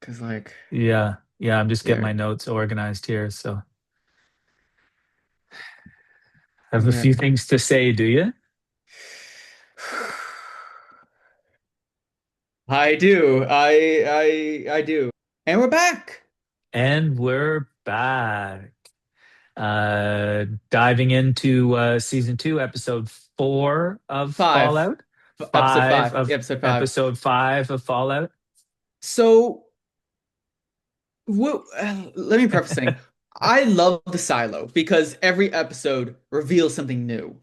Because like, Yeah. Yeah, I'm just getting there, my notes organized here. So I have a yeah. few things to say, do you? I do. I do. And we're back. And we're back. Diving into season two, episode four of Five. Fallout. Episode Five five. of Episode five. episode five of Fallout. So, let me preface saying, I love the silo because every episode reveals something new.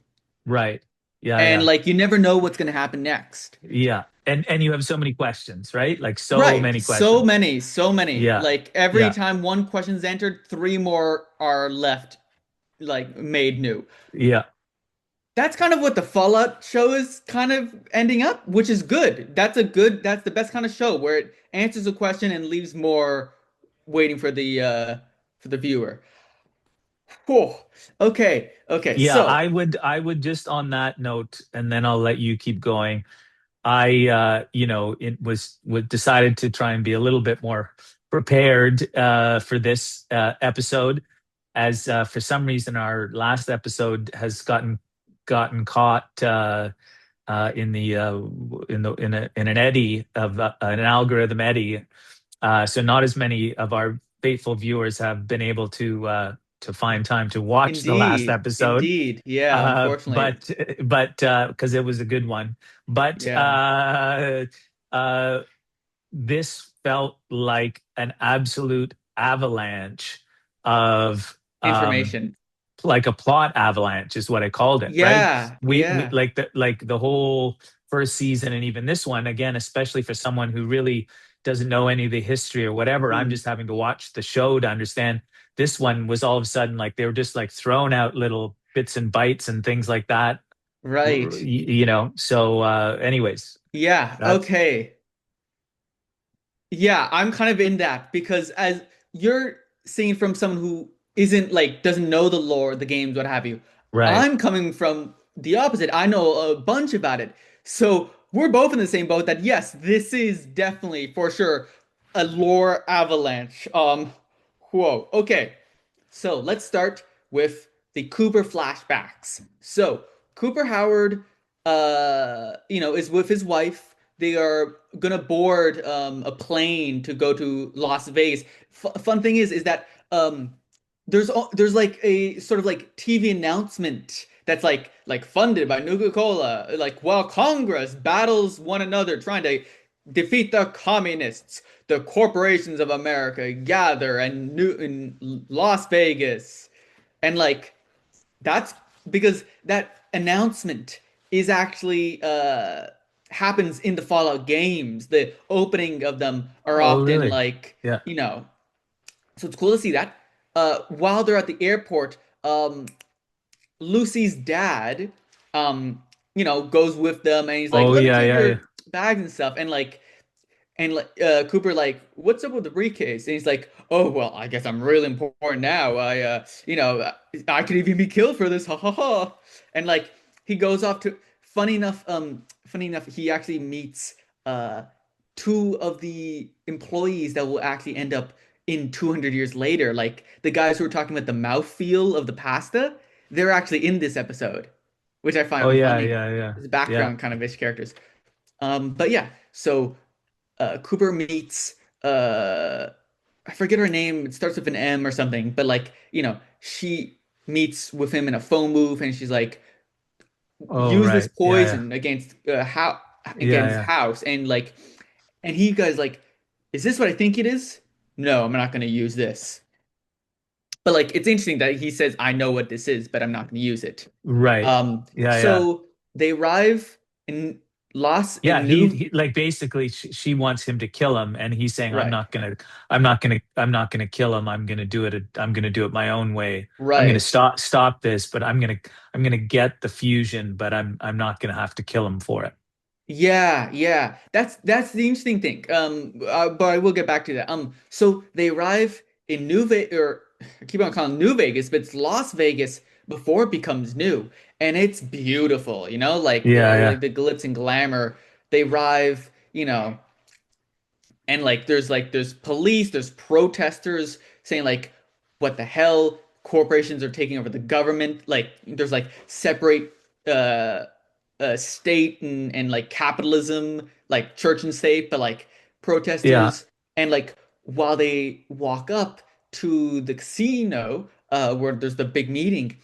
Right. Yeah, And yeah. like you never know what's going to happen next. Yeah. And you have so many questions, right? Like so Right. many So questions. many, so many. Yeah. Like every Yeah. time one question's entered, three more are left, like made new. Yeah. That's kind of what the Fallout show is kind of ending up, which is good. That's the best kind of show where it answers a question and leaves more waiting for the viewer. Whew. Okay, okay. Yeah, So, I would just on that note, and then I'll let you keep going. It was decided to try and be a little bit more prepared for this episode, as for some reason our last episode has gotten caught in the in an eddy of an algorithm eddy. So not as many of our faithful viewers have been able to find time to watch the last indeed, episode, indeed. Yeah, unfortunately. but because it was a good one. But Yeah. uh, this felt like an absolute avalanche of Information. like a plot avalanche is what I called it, right? Yeah, We yeah. like the whole first season and even this one again, especially for someone who really doesn't know any of the history or whatever. I'm Mhm. just having to watch the show to understand. This one was all of a sudden like they were just like throwing out little bits and bytes and things like that. Right. So anyways, Yeah, that's okay. Yeah, I'm kind of in that because as you're seeing from someone who isn't like doesn't know the lore, the games, what have you, right. I'm coming from the opposite. I know a bunch about it. So we're both in the same boat that yes, this is definitely for sure a lore avalanche. Whoa. Okay. So let's start with the Cooper flashbacks. So Cooper Howard, is with his wife. They are gonna board a plane to go to Las Vegas. Fun thing is that there's like a sort of like TV announcement that's like funded by Nuka-Cola, like while Congress battles one another trying to defeat the communists, the corporations of America gather in Las Vegas. And like that's because that announcement is actually happens in the Fallout games. The opening of them are Oh, often really? like, Yeah. so it's cool to see that. While they're at the airport, Lucy's dad, goes with them and he's like, Oh, "Let me yeah, take yeah, yeah. your bags and stuff." And Cooper like, "What's up with the briefcase?" And he's like, "Oh well, I guess I'm really important now. I could even be killed for this, ha ha ha." And like he goes off to funny enough, he actually meets uh two of the employees that will actually end up in 200 years later. Like the guys who were talking about the mouthfeel of the pasta, they're actually in this episode, which I Oh, find yeah, funny. yeah, yeah. It's Yeah. background kind of ish characters. But yeah, so Cooper meets I forget her name. It starts with an M or something, but like, she meets with him in a phone booth and she's like, Oh, use this right. Yeah, yeah. poison against how Yeah, against yeah. house and he goes like, is this what I think it is? No, I'm not gonna use this. But like it's interesting that he says, I know what this is, but I'm not gonna use it. Right. Yeah, yeah. So they arrive in Los Yeah, in New he like basically she wants him to kill him and he's saying right, I'm not gonna kill him. I'm gonna do it my own way. I'm gonna right. stop this, but I'm gonna get the fusion, but I'm not gonna have to kill him for it. Yeah, yeah. That's the interesting thing. But I will get back to that. So they arrive in New Vegas, or I keep on calling it New Vegas, but it's Las Vegas before it becomes new, and it's beautiful. Like Yeah, the yeah. like the glitz and glamour. They arrive, and there's police, there's protesters saying like what the hell, corporations are taking over the government, like there's like separate uh state and like capitalism, like church and state, but like Yeah, protesters, and like while they walk up to the casino where there's the big meeting,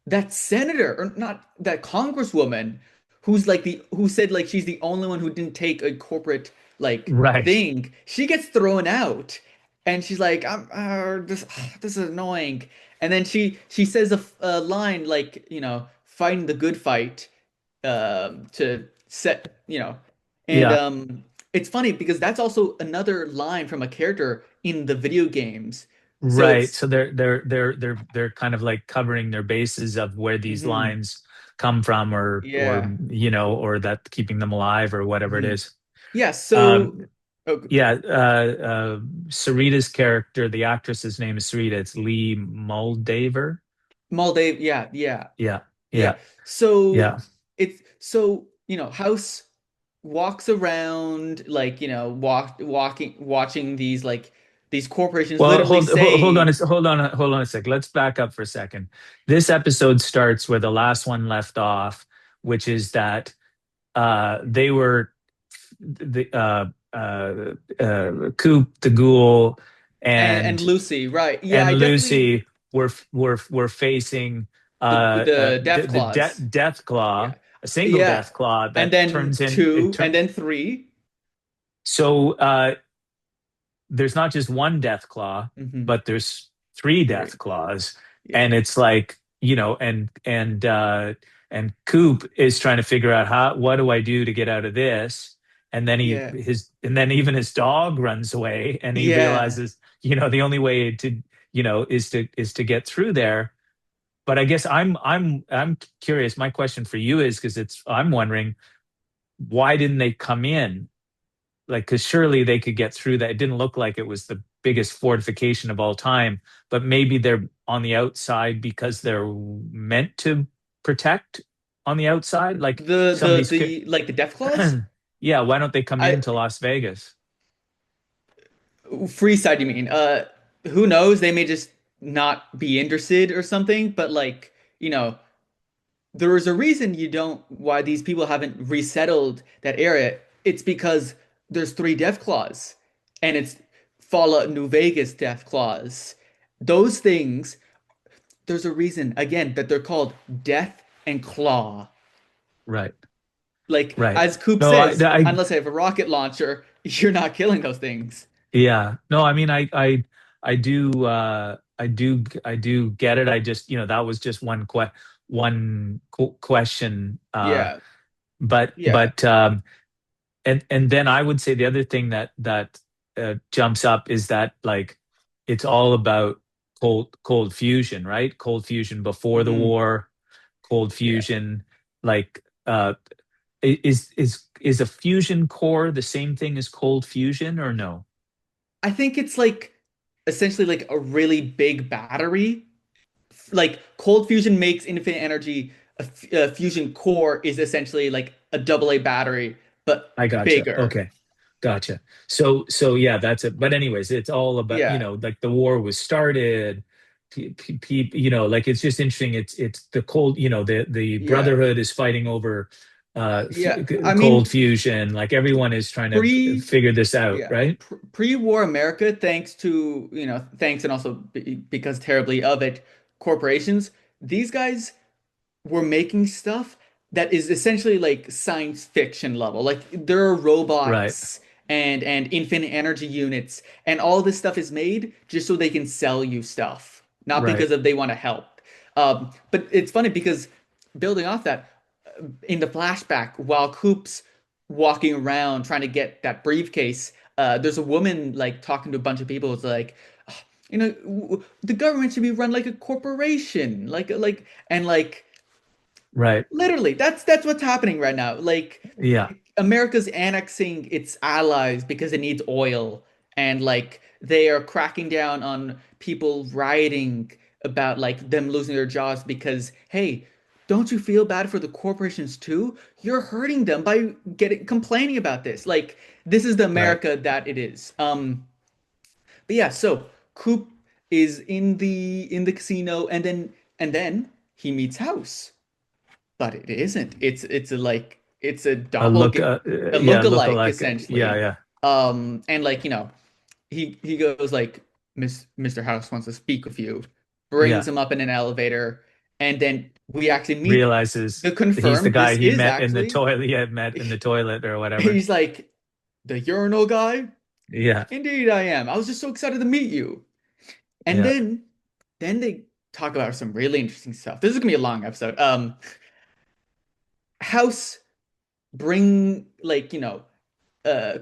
that senator, or not, that congresswoman who said like she's the only one who didn't take a corporate like right. thing, she gets thrown out, and she's like, I'm this is annoying. And then she says a line like, fighting the good fight, to set, and Yeah, it's funny because that's also another line from a character in the video games. So right. it's So they're kind of like covering their bases of where these mhm, lines come from, or yeah. or that keeping them alive or whatever it Mhm. is. Yeah, Um, so oh, yeah, Sarita's character, the actress's name is Sarita. It's Lee Moldaver. Maldive, yeah, yeah, Yeah, yeah. yeah, So yeah. House walks around like, watching these corporations Well, literally hold on say, hold on a sec. Let's back up for a second. This episode starts where the last one left off, which is that they were the Coop, the Ghoul, and and Lucy, right? Yeah, and I definitely Lucy were facing the Death Claws. Death Claw, Yeah. a single Yeah. Death Claw And that then turns in it two, and turn then three. so there's not just one Death Claw, Hmm. but there's three Three. Death Claws, Yeah. and it's like, and Coop is trying to figure out what do I do to get out of this, and then Yeah. and then even his dog runs away, and he Yeah. realizes, the only way to, is to get through there. But I guess I'm curious. My question for you is, because I'm wondering, why didn't they come in? Like, because surely they could get through that. It didn't look like it was the biggest fortification of all time, but maybe they're on the outside because they're meant to protect on the outside. Like somebody's, The Death Claws? yeah, why don't they come I into Las Vegas? Free side, you mean? Who knows? They may just not be interested or something, but like, there is a reason you don't why these people haven't resettled that area. It's because there's three Death Claws, and it's Fallout New Vegas Death Claws. Those things, there's a reason, again, that they're called Death and Claw. Right, Like, right. as Coop No, says, unless I have a rocket launcher, you're not killing those things. yeah. No, I mean, I do get it. I just, that was just question. Yeah, yeah. But and then I would say the other thing that jumps up is that, like, it's all about cold fusion, right? Cold fusion before the Hmm. war, cold Yeah. fusion, like, is a fusion core the same thing as cold fusion, or no? I think it's like essentially like a really big battery. Like cold fusion makes infinite energy. A fusion core is essentially like a AA battery, but I gotcha. bigger. Okay. Gotcha. So yeah, that's it. But anyways, it's all about, Yeah. like the war was started. Like, it's just interesting. It's the cold, the Yeah. Brotherhood is fighting over Yeah. I cold mean, fusion. Like, everyone is trying to pre figure this out, yeah, right? pre-war America, thanks to, thanks and also because terribly of it, corporations, these guys we're making stuff that is essentially like science fiction level. Like there are Right. robots and infinite energy units, and all this stuff is made just so they can sell you stuff, not Right. because of they want to help. But it's funny because building off that, in the flashback, while Coop's walking around trying to get that briefcase, there's a woman like talking to a bunch of people. It's like, "Ah, the government should be run like a corporation, and like Right. literally, that's what's happening right now. Like Yeah. America's annexing its allies because it needs oil, and like they are cracking down on people rioting about like them losing their jobs because hey, don't you feel bad for the corporations too? You're hurting them by getting complaining about this. Like this is the Right. America that it is. But yeah, so Coop is in the casino, and then he meets House, but it isn't. It's a like it's a doppelganger, a Yeah, look look-alike alike. Yeah, essentially. yeah, And like he goes like Mr. House wants to speak with you, brings yeah. him up in an elevator, and then we actually meet Realizes to he's the confirm guy this he is met in the actually. toilet. He had met in the toilet or whatever. He's like the urinal guy. Yeah, Indeed, I am. I was just so excited to meet you. And yeah. then they talk about some really interesting stuff. This is gonna be a long episode. House bring like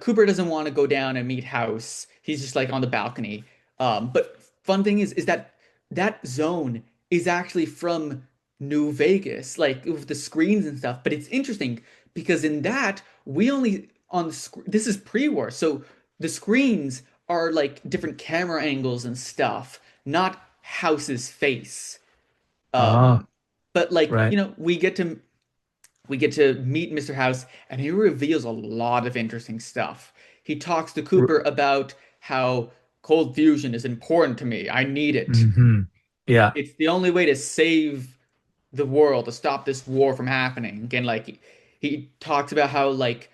Cooper doesn't want to go down and meet House. He's just like on the balcony. But fun thing is that that zone is actually from New Vegas, like with the screens and stuff. But it's interesting because in that we only on the this is pre-war, so the screens are like different camera angles and stuff, not House's face. Oh, Um, but like right. we get to meet Mr. House, and he reveals a lot of interesting stuff. He talks to Cooper about how cold fusion is important to me. I need it. Mm-hmm. Yeah, It's the only way to save the world, to stop this war from happening. And like he talks about how like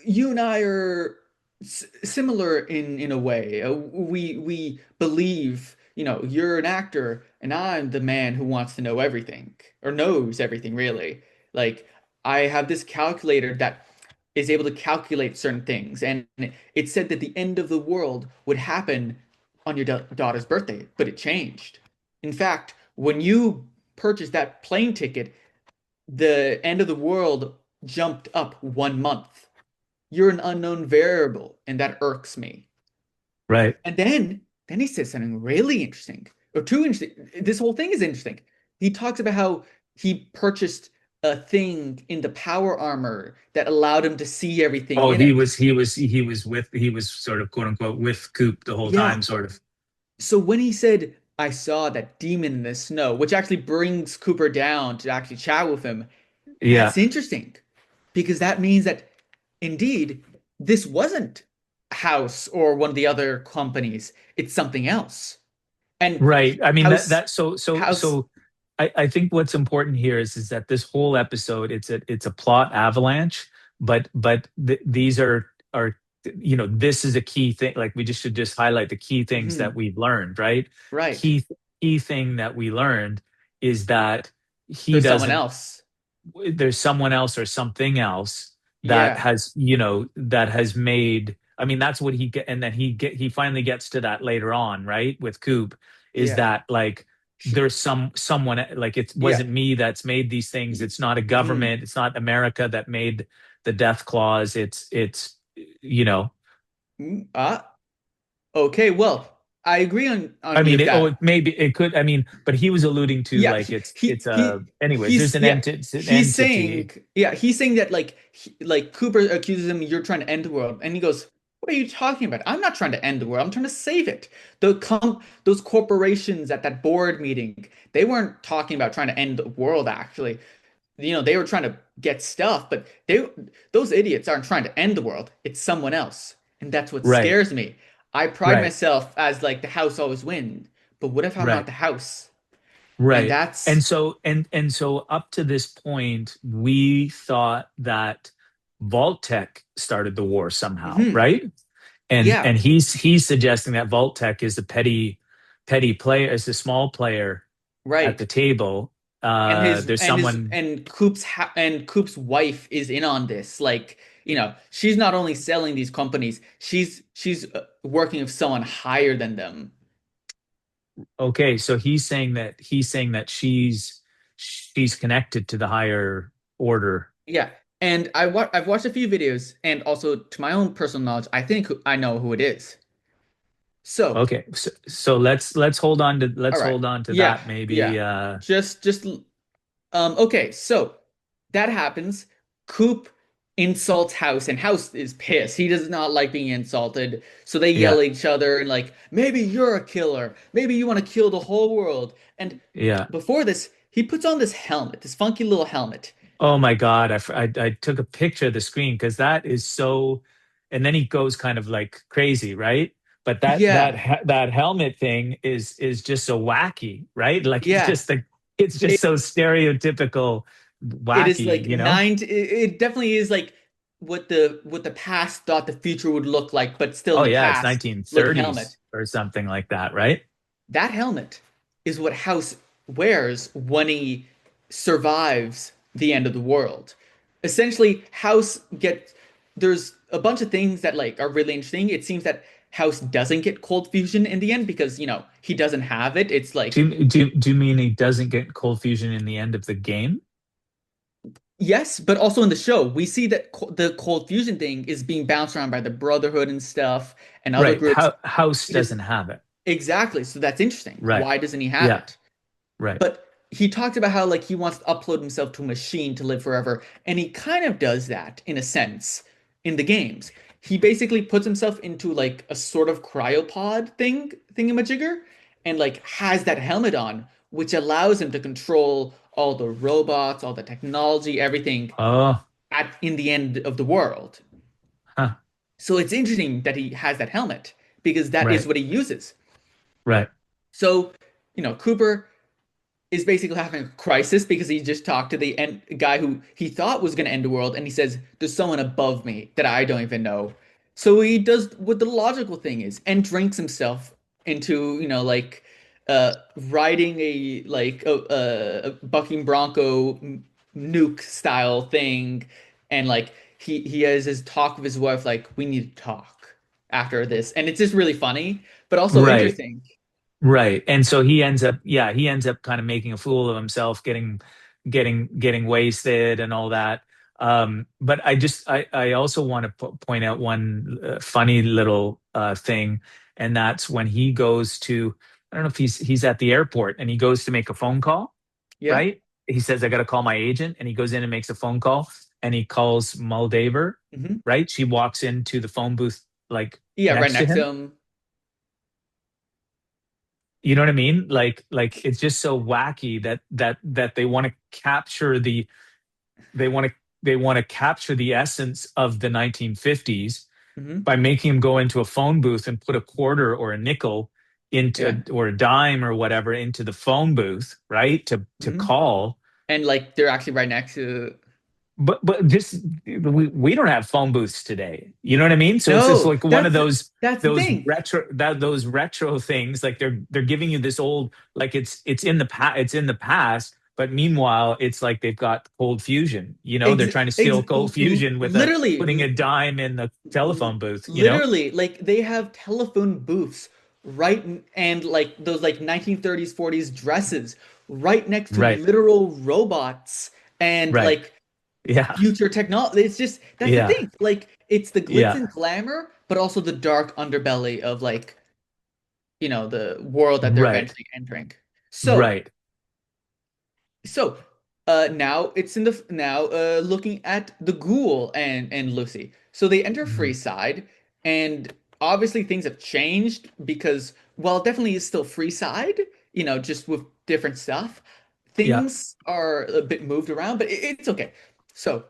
you and I are similar in a way. We believe, you're an actor and I'm the man who wants to know everything or knows everything really. Like I have this calculator that is able to calculate certain things, and it said that the end of the world would happen on your daughter's birthday, but it changed. In fact, when you purchased that plane ticket, the end of the world jumped up 1 month. You're an unknown variable, and that irks me. right. And then he says something really interesting, or too interesting. This whole thing is interesting. He talks about how he purchased a thing in the power armor that allowed him to see everything Oh, in it. he was sort of quote unquote with Coop the whole Yeah. time, sort of. So when he said, I saw that demon in the snow, which actually brings Cooper down to actually chat with him, Yeah, that's interesting because that means that indeed this wasn't House or one of the other companies. It's something else. And right. I mean House, House, so I think what's important here is that this whole episode it's a plot avalanche, but these are this is a key thing. Like we just should just highlight the key things that mhm, we've learned, right? right. Key thing that we learned is that he There's someone doesn't else. there's someone else or something else that Yeah, has that has made. I mean that's what he get, and then he finally gets to that later on, right, with Coop, is yeah, that like there's someone, like it yeah. wasn't me that's made these things. It's not a Mhm. government, it's not America that made the death clause. It's you know Okay, well, I agree I on you mean with it that. maybe it could, I mean, but he was alluding to Yeah, like it's anyways there's he's an yeah, it's an he's entity. saying he's saying that like like Cooper accuses him, you're trying to end the world, and he goes, "What are you talking about? I'm not trying to end the world. I'm trying to save it." Those corporations at that board meeting, they weren't talking about trying to end the world actually. They were trying to get stuff, but those idiots aren't trying to end the world. It's someone else, and that's what Right, scares me. I pride right, myself as like the house always wins, but what if I'm not right. the house? And Right. that's And so up to this point, we thought that Vault Tech started the war somehow, mhm, right? yeah, And he's suggesting that Vault Tech is a petty player, is a small player at right. the table. There's someone. And Coop's wife is in on this. Like, she's not only selling these companies, she's working with someone higher than them. Okay, so he's saying that she's connected to the higher order. Yeah. And I've watched a few videos, and also to my own personal knowledge, I think I know who it is. So, Okay, so let's all right. hold on to Yeah, that maybe. yeah. Just okay, so that happens. Coop insults House, and House is pissed. He does not like being insulted. So they yell Yeah. at each other and like, maybe you're a killer. Maybe you want to kill the whole world. And Yeah. before this, he puts on this helmet, this funky little helmet. Oh my God. I took a picture of the screen because that is so, and then he goes kind of like crazy, right? But Yeah, that helmet thing is just so wacky, right? Like yeah. it's just It so stereotypical it is wacky, like you know? it definitely is like what the past thought the future would look like, but still in Oh the yeah, it's past looking helmet. 1930s or something like that, right? That helmet is what House wears when he survives the end of the world. Essentially, House gets there's a bunch of things that like are really interesting. It seems that House doesn't get cold fusion in the end because, he doesn't have it. It's like Do you mean he doesn't get cold fusion in the end of the game? yes, but also in the show, we see that the cold fusion thing is being bounced around by the Brotherhood and stuff and other Right. groups. House It is doesn't have it. exactly. So that's interesting. Right. Why doesn't he have Yeah. it? Right. But he talked about how like he wants to upload himself to a machine to live forever, and he kind of does that in a sense in the games. He basically puts himself into like a sort of cryopod thingamajigger and like has that helmet on, which allows him to control all the robots, all the technology, everything Oh, at in the end of the world. huh. So it's interesting that he has that helmet because that is Right. what he uses. Right. So, Cooper is basically having a crisis because he just talked to the guy who he thought was going to end the world, and he says, "There's someone above me that I don't even know." So he does what the logical thing is and drinks himself into, like riding a like a bucking bronco nuke style thing, and like he has his talk with his wife like, "We need to talk after this," and it's just really funny, but also Right. interesting. Right. And so he ends up kind of making a fool of himself, getting wasted and all that. But I also want to point out one funny little thing, and that's when he goes to, I don't know if he's at the airport and he goes to make a phone call, Yeah. right? He says, I got to call my agent, and he goes in and makes a phone call, and he calls Moldaver, Hmm. right? She walks into the phone booth like Yeah, right next to next to him. him. You know what I mean? Like it's just so wacky that they want to capture they want to they want to capture the essence of the 1950s Hmm. by making him go into a phone booth and put a quarter or a nickel Yeah. into, or a dime or whatever, into the phone booth, right? To Hmm. call. And like they're actually right next to. But just we don't have phone booths today. You know what I mean? So it's just No, like one of that's the thing. those retro things. Like they're giving you this old, like it's in the past. But meanwhile, it's like they've got cold fusion. You know, they're Ex trying to ex steal cold fusion with a literally, putting a dime in the telephone booth. You know? literally, like they have telephone booths and like those like 1930s, 40s dresses right next to Right. literal robots and Right. like Yeah. future technology. It's just that's the Yeah. thing. Like it's the glitz Yeah. and glamour, but also the dark underbelly of like, the world that they're Right. eventually entering. So, Right. so now it's in the now looking at the ghoul and Lucy. So they enter Mhm. Freeside, and obviously things have changed because, well, it definitely is still Freeside, just with different stuff. Yeah. Things are a bit moved around, but it's okay. So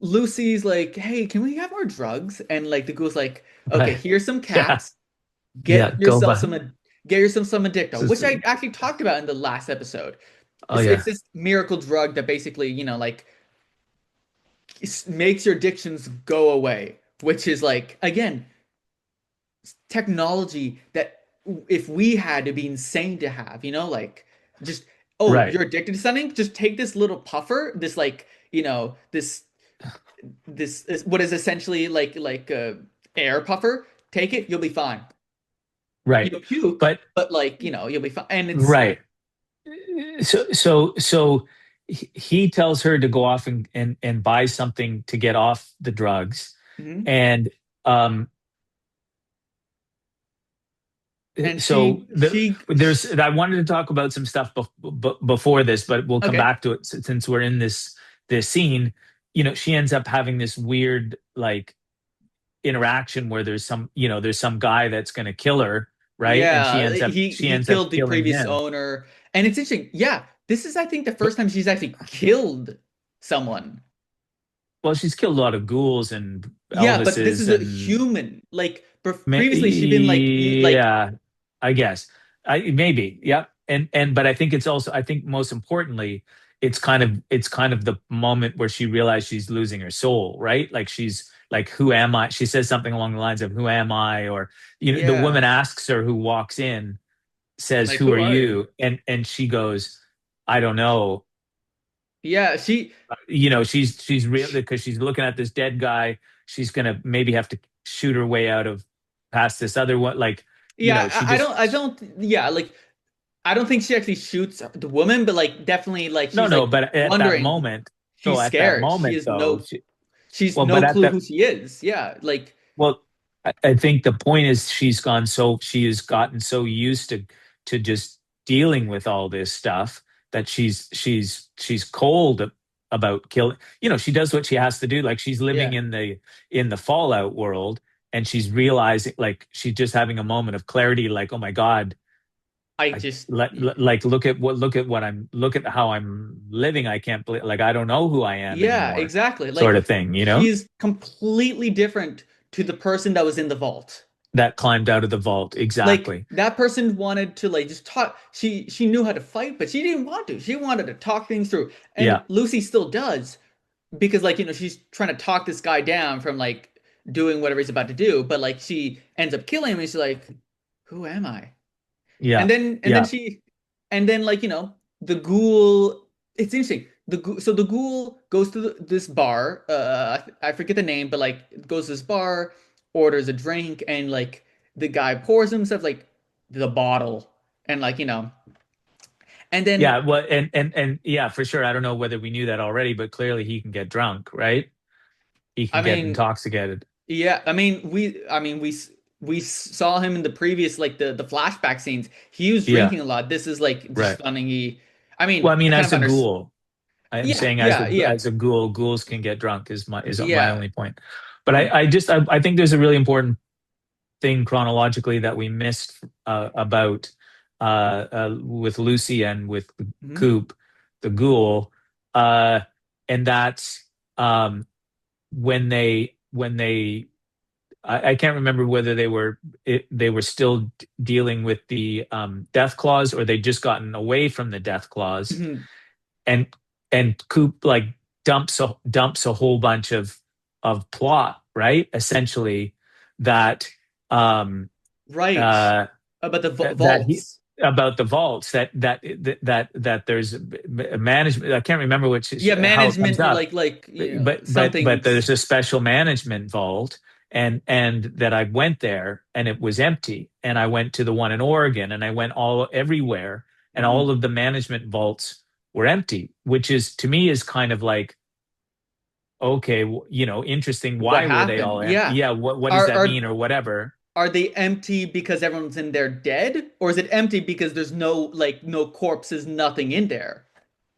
Lucy's like, "Hey, can we have more drugs?" And like the ghoul's like, "Okay, Right. here's some Yeah. cats. Yeah. Get Go yourself back. some get yourself some Addicto," So, which I actually talked about in the last episode. oh It's yeah. this miracle drug that basically, like makes your addictions go away, which is like again, technology that if we had to be insane to have, like just oh, Right. you're addicted to something, just take this little puffer, this like, this is what is essentially like a air puffer. Take it, you'll be fine. Right. You'll puke, But but like, you'll be fine. And it's right. So he tells her to go off and buy something to get off the drugs. mhm. And um And so there's she I wanted to talk about some stuff before this, but we'll come okay. back to it since we're in this scene. she ends up having this weird like interaction where there's some guy that's going to kill her, right? And Yeah, she he ends up killed the killing previous him. owner, and it's interesting. Yeah, this is I think the But first time she's actually killed someone. well, she's killed a lot of ghouls and Yeah, but this Elvises is a and human. Like previously, she'd been like like yeah, I guess. Maybe. Yeah. And but I think it's also I think most importantly, it's kind of the moment where she realized she's losing her soul, right? Like she's like, who am I? She says something along the lines of who am I? Or the woman yeah, asks her who walks in, says, like who who are are you? you? And she goes, I don't know. Yeah, she. She's real because she's looking at this dead guy. She's gonna maybe have to shoot her way out of past this other one. Like, Yeah, she I just don't. Yeah, like I don't think she actually shoots the woman, but like definitely like no, she's no. like But at that wondering. moment, no, She's at that scared. moment though, She's well, but no at clue that who she is. Yeah, like well, I think the point is she has gotten so used to just dealing with all this stuff that she's cold about killing. She does what she has to do. Like she's living yeah. in the Fallout world, and she's realizing like she's just having a moment of clarity. Like, oh my God, I like just like look at how I'm living. I can't believe like I don't know who I am yeah, anymore, exactly. sort Like of thing. she's completely different to the person that was in the vault. That climbed out of the vault. Like Exactly. that person wanted to like just talk. She knew how to fight, but she didn't want to. She wanted to talk things through. And Yeah. Lucy still does because like, she's trying to talk this guy down from like doing whatever he's about to do, but like she ends up killing him and she's like, "Who am I?" Yeah. And then Yeah. she and then like the ghoul, it's interesting, so the ghoul goes to this bar, I forget the name, but like goes to this bar, orders a drink, and like the guy pours himself like the bottle, and like and then Yeah. Well, and yeah, for sure. I don't know whether we knew that already, but clearly he can get drunk, right? He I can get mean, intoxicated. yeah, we saw him in the previous like the flashback scenes. He was Yeah. drinking a lot. This is like just Right. stunning. Well, I mean, I kind of as a understand. ghoul, I am Yeah, saying yeah, yeah, as a ghoul, ghouls can get drunk is my yeah. only point. But I think there's a really important thing chronologically that we missed about with Lucy and with Mhm. Coop, the ghoul, uh, and that's when they I can't remember whether they were still dealing with the death clause or they'd just gotten away from the death clause, Mhm. and Coop like dumps a whole bunch of plot, right? Essentially that um Right. uh About the that he vaults. about the vaults that there's management. I can't remember Yeah, how it comes management up, like, but something's there's a special management vault, and that I went there and it was empty, and I went to the one in Oregon, and I went all everywhere, and all mhm. of the management vaults were empty, which is to me is kind of like, okay, interesting. What Why were they happened? all empty? Yeah. Yeah, what does Are that are mean or whatever? are they empty because everyone's in there dead? Or is it empty because there's no corpses, nothing in there?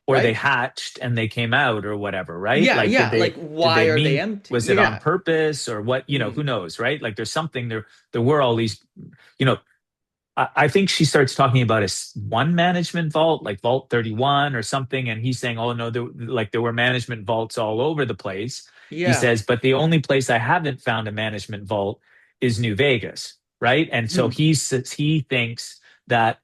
Or they Right? hatched and they came out or whatever, right? Yeah, Like, yeah. Like did why they are they mean, empty? was it on Yeah. purpose or what? Who Mhm. knows, right? Like there's something there. There were all these, you know, I think she starts talking about one management vault, like Vault 31 or something, and he's saying, "Oh no, there were management vaults all over the place." He Yeah. says, "But the only place I haven't found a management vault is New Vegas, right?" And so Mhm. he thinks that,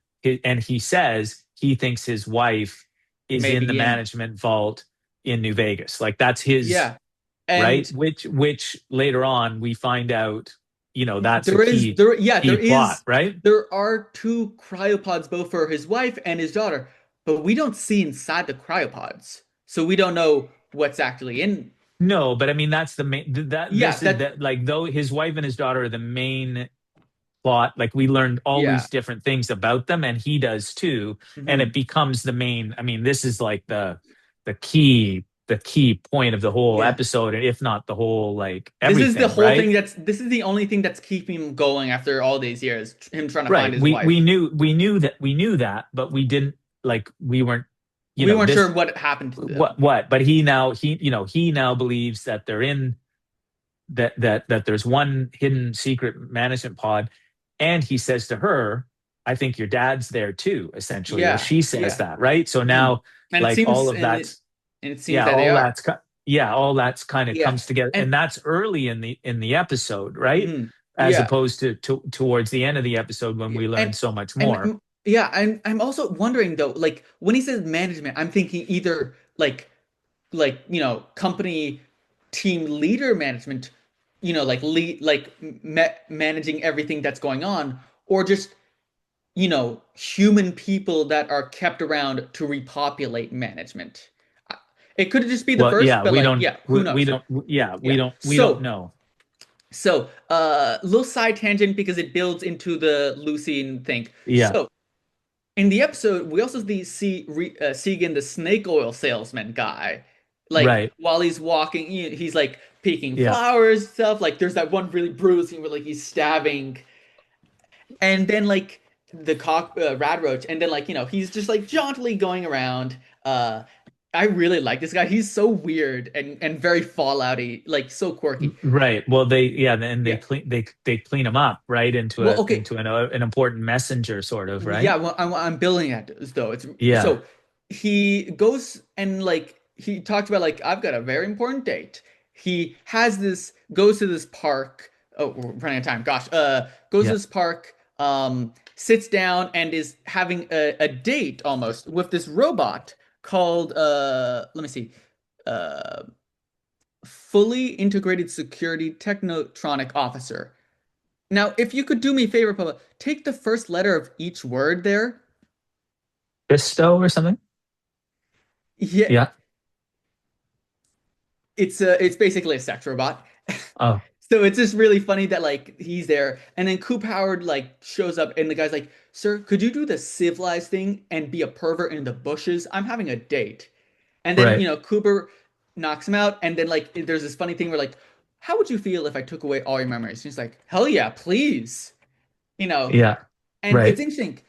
and he says he thinks his wife is in the Maybe in. management vault in New Vegas. Like that's his Yeah. right, And which later on we find out, that's a there is key there yeah, key plot, right? there are two cryopods both for his wife and his daughter, but we don't see inside the cryopods. So we don't know what's actually in. No, but I mean that's the main that Yeah, this is that that like though his wife and his daughter are the main plot, like we learned all yeah. these different things about them and he does too, and it Hmm. becomes the main. I mean, this is like the key point of the whole Yeah. episode, if not the whole like everything, right? This is the only thing that's keeping him going after all these years, him trying to find Right. his We wife. knew that, but we didn't like we weren't. you We know, weren't sure this what happened to them. what, but he now believes that they're in that there's one hidden secret management pod, and he says to her, I think your dad's there too, essentially, or Yeah, she says yeah. that, right? So Hmm. now, And it like, all seems of that's, and it seems yeah, that they are. all that's kind of Yeah. comes together, and And that's early in the episode, right? mhm. As Yeah. opposed to towards the end of the episode when Yeah. we learn so much And more. yeah, I'm also wondering though, like when he says management, I'm thinking either company team leader management, like lead like managing everything that's going on, or just human people that are kept around to repopulate management. It could just be the Well, first, yeah, but like, yeah, who we knows? don't, yeah, Yeah. we don't So, know. little side tangent because it builds into the Lucine thing. Yeah, So, in the episode, we also see Segan, the snake oil salesman guy. Like right. while he's walking, he's like picking Yeah, flowers, stuff. Like there's that one really brutal scene where like he's stabbing, and then like the rad roach, and then like he's just like jauntily going around. I really like this guy. He's so weird and very Fallouty, like so quirky. right. Well, and Yeah. they clean him up, right, into Well, okay. an important messenger, sort of, Yeah, right? well, I'm building at this though. It's Yeah, so he goes and like he talks about like I've got a very important date. He has this goes to this park. Oh, we're running out of time. Gosh, goes to yeah. this park, sits down and is having a date almost with this robot called let me see, uh, fully integrated security technotronic officer. Now, if you could do me a favor, Papa, take the first letter of each word there. Fisto or something. Yeah, Yeah. it's basically a sex robot. Oh, So it's just really funny that like he's there, and then Coop Howard like shows up, and the guy's like, "Sir, could you do the civilized thing and be a pervert in the bushes? I'm having a date." And then right. Cooper knocks him out, and then like there's this funny thing where like, "How would you feel if I took away all your memories?" And he's like, "Hell yeah, please." You know, Yeah, and it's right. interesting.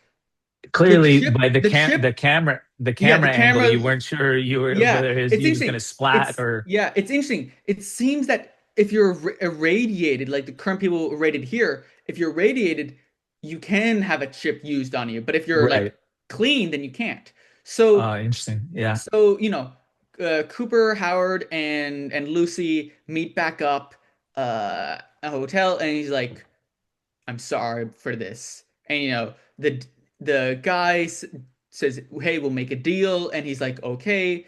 The Clearly, chip, by the chip, the yeah, the camera angle, camera. you weren't sure you were Yeah, whether it's he was going to interesting. splat or It's interesting. It seems that if you're irradiated, like the current people irradiated here, if you're radiated, you can have a chip used on you. But if you're like right. clean, then you can't. So, Interesting. Yeah, so Cooper, Howard, and Lucy meet back up at a hotel, and he's like, "I'm sorry for this." And the guy says, "Hey, we'll make a deal," and he's like, "Okay."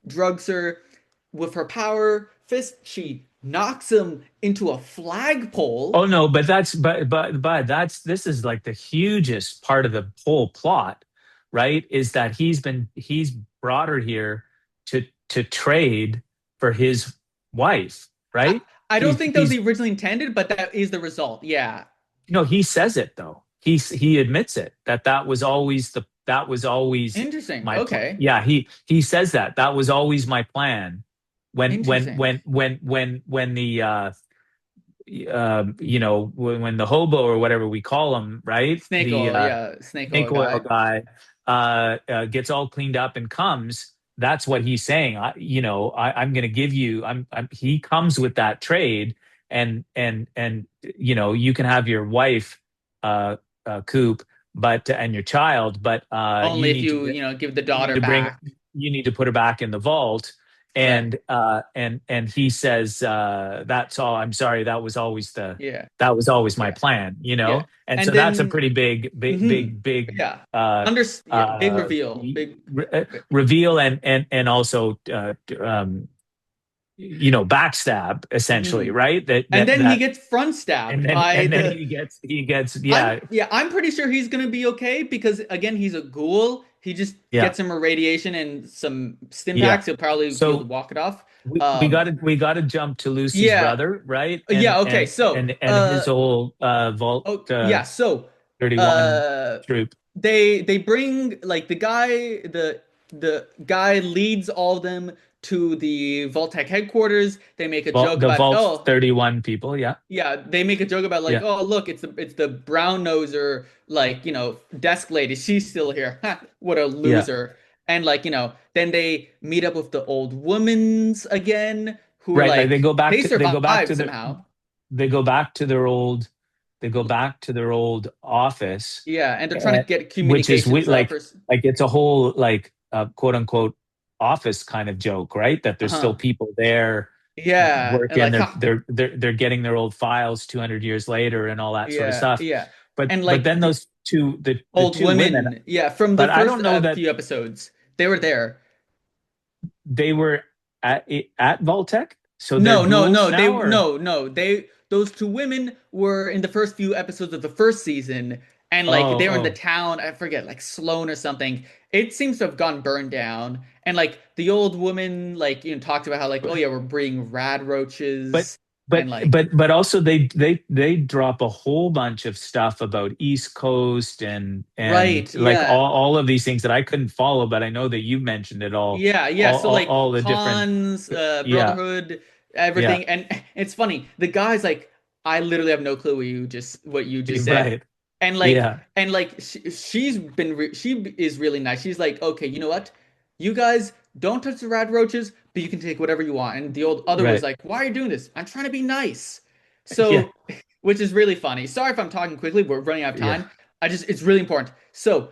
Drugs her with her power fist. She knocks him into a oh flagpole. no, but that's this is like the hugest part of the whole plot, right? Is that he's brought her here to trade for his wife, I, right? I don't think that was He's the originally intended, but that is the result. Yeah. no, he says it though. He admits it that that was always Interesting. my plan. Okay. Yeah, he says that that was always my plan Interesting. when the when the hobo or whatever we call him, right? Snake The oil. Yeah. Snake oil snake oil guy. guy gets all cleaned up and comes. That's what he's saying. I'm going to give you. He comes with that trade, and you can have your wife, Coop, but and your child, but Only if you, give the you need daughter to bring back. you need to put her back in the vault. Right. And he says, that's all. I'm sorry, Yeah. that was always my Yeah. plan, Yeah. and And so that's a then, pretty hmm big yeah. uh Yeah. Big reveal. reveal, and also backstab, essentially, Hmm. right? And then he That gets front stabbed by and then the he gets, yeah, I'm pretty sure he's gonna be okay because again he's a ghoul. He just yeah, gets some irradiation and some stim yeah. packs. He'll probably be able to So walk it off. we Um, got to jump to Lucy's yeah, brother, right? yeah, okay. So, And his whole vault oh yeah, so 31 uh, troop. they bring like the guy leads all of them to the Voltec headquarters. They make a joke The about, vault oh, 31 people, yeah. yeah, they make a joke about like, Yeah. oh, look, it's the brown noser, like, desk lady. She's still here. Ha, what a Yeah. loser. And like, then they meet up with the old women's again, who Right, like they they go back survive to their somehow. they go back to their old they go back to their old office, Yeah, and they're trying to and, get which is communications like it's a whole like quote unquote office kind of joke, right? That there's still uh-huh. people there Yeah, and working, like they're getting their old files 200 years later and all that sort of yeah, stuff. yeah. But And then like those two the old two women, women, yeah, from the but I first don't know that few episodes, they were there. they were at Voltec, so they're No, no, ghouls no. They now, or no, no. They those two women were in the first few episodes of the first season, and like oh they were in the oh town. I forget, like Sloan or something. It seems to have gone burned down, and like the old woman, like talked about how like, oh yeah, we're breeding rad but roaches, and like but also they drop a whole bunch of stuff about East Coast and right, like yeah. all of these things that I couldn't follow, but I know that you mentioned it Yeah, yeah. So like all the different. cons, Yeah, Brotherhood, yeah, everything, and it's funny. The guy's like, I literally have no clue what you just said, right, and yeah, she is really nice. She's like, okay, you know what? You guys don't touch the rad roaches, but you can take whatever you want. And the old other was right, like, why are you doing this? I'm trying to be nice. yeah, So, which is really funny. Sorry if I'm talking quickly. We're running out of yeah, time. It's really important. So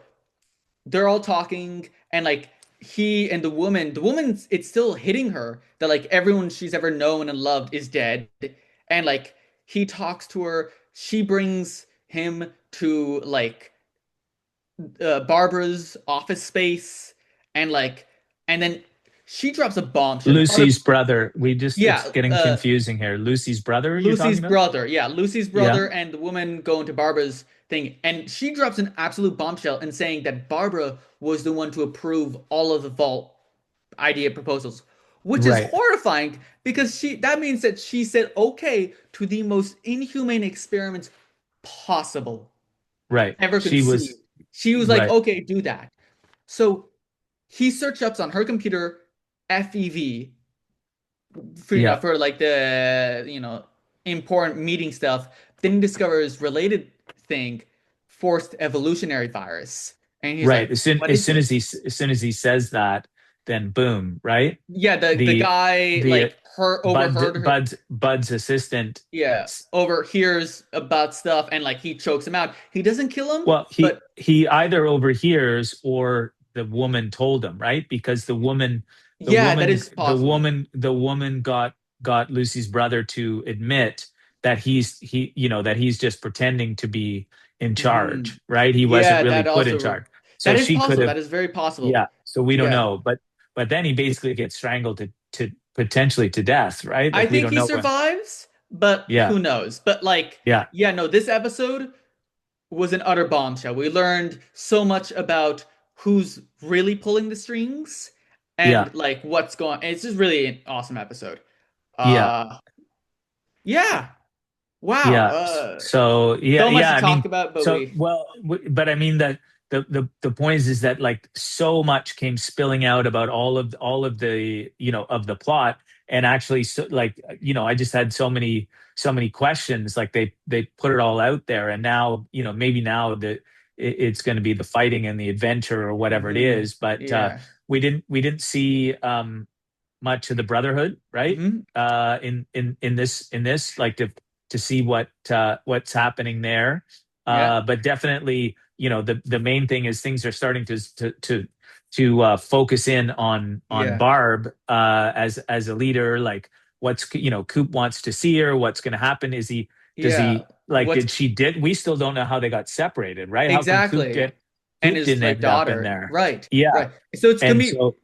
they're all talking and like he and the woman's it's still hitting her that like everyone she's ever known and loved is dead, and like he talks to her, she brings him to like Barbara's office space, and like and then she drops a bombshell. Lucy's brother. We just Yeah, it's getting confusing here. Lucy's brother, you're Lucy's talking about? brother. Yeah, Lucy's Yeah, brother and the woman go into Barbara's thing. And she drops an absolute bombshell in saying that Barbara was the one to approve all of the vault idea proposals, which is right, horrifying because that means that she said okay to the most inhumane experiments possible, right. ever She conceived. was She was like, right. okay, do that. So he search ups on her computer FEV for Yeah, for like the important meeting stuff. Then he discovers related thing, forced evolutionary virus, and he's right. like, "What As is soon as this?" as soon as he says that, then boom, right? Yeah, the The guy the like her overheard her. Bud's assistant. Yeah, overhears about stuff and like he chokes him out. He doesn't kill him, Well, but he either overhears or the woman told him, right? Because yeah, that is possible. the woman got Lucy's brother to admit that that he's just pretending to be in Hmm. charge, right? He wasn't Yeah, really that put in also charge. So that is she could possible. have, That is very possible. yeah. So we don't Yeah. know, but then he basically gets strangled to potentially to death, right? I Like we think don't he know when. survives, but Yeah, who knows? But like, yeah, yeah, no, this episode was an utter bombshell. We learned so much about who's really pulling the strings yeah, and like what's going. It's just really an awesome episode. yeah. Uh, yeah, wow. Yeah. So So much to I talk mean, about, but so we, well, but I mean that the point is that like so much came spilling out about all of the of the plot, and actually so, like I just had so many questions. Like they put it all out there, and now maybe now that it's going to be the fighting and the adventure or whatever it hmm is, but yeah, we didn't see much of the Brotherhood, right? hmm In this, like to see what's happening there. yeah, But definitely, the main thing is things are starting to focus in on yeah. Barb as a leader. Like what's Coop wants to see her. What's going to happen? Does Yeah, he like what's did we still don't know how they got separated, right? How come exactly? And Coop his didn't like end up in daughter, there? right, Yeah, right. So it's gonna and be. so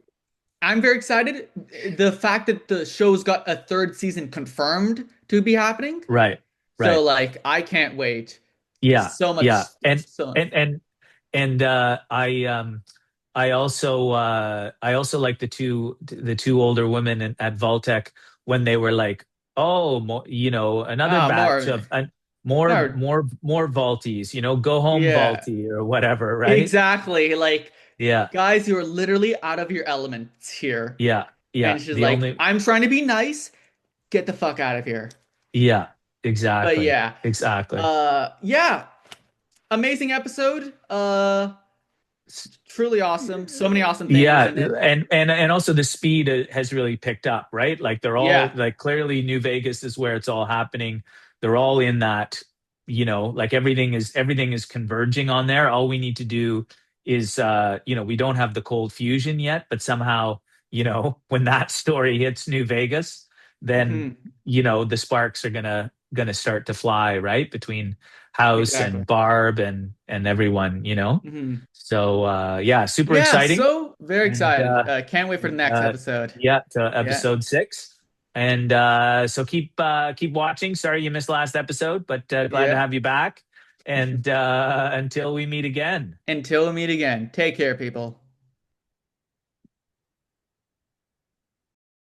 I'm very excited. The fact that the show's got a third season confirmed to be happening. right, So right. like I can't wait. Yeah, So yeah, much so and I also like the two older women at Vaultec when they were like, oh, another batch more of more no Vaulties, go home yeah, Vaulty or whatever, right? exactly. Like Yeah, guys, you are literally out of your elements here. yeah, And yeah. she's The like, only I'm trying to be nice. Get the fuck out of here. Yeah, But exactly, yeah. exactly. Yeah. Amazing episode. Truly awesome. So many awesome things Yeah, in it. and also the speed has really picked up, right? Like they're all Yeah. like clearly New Vegas is where it's all happening. They're all in that, like everything is converging on there. All we need to do is we don't have the cold fusion yet, but somehow, when that story hits New Vegas, then Hmm. the sparks are gonna start to fly, right? Between House Exactly. and Barb and everyone. Hmm. So yeah, super Yeah, exciting. so very And excited. Can't wait for the next episode. yeah, to Yeah. episode 6. And so keep watching. Sorry you missed last episode, but glad to Yeah. have you back. And until we meet again. Until we meet again. Take care, people.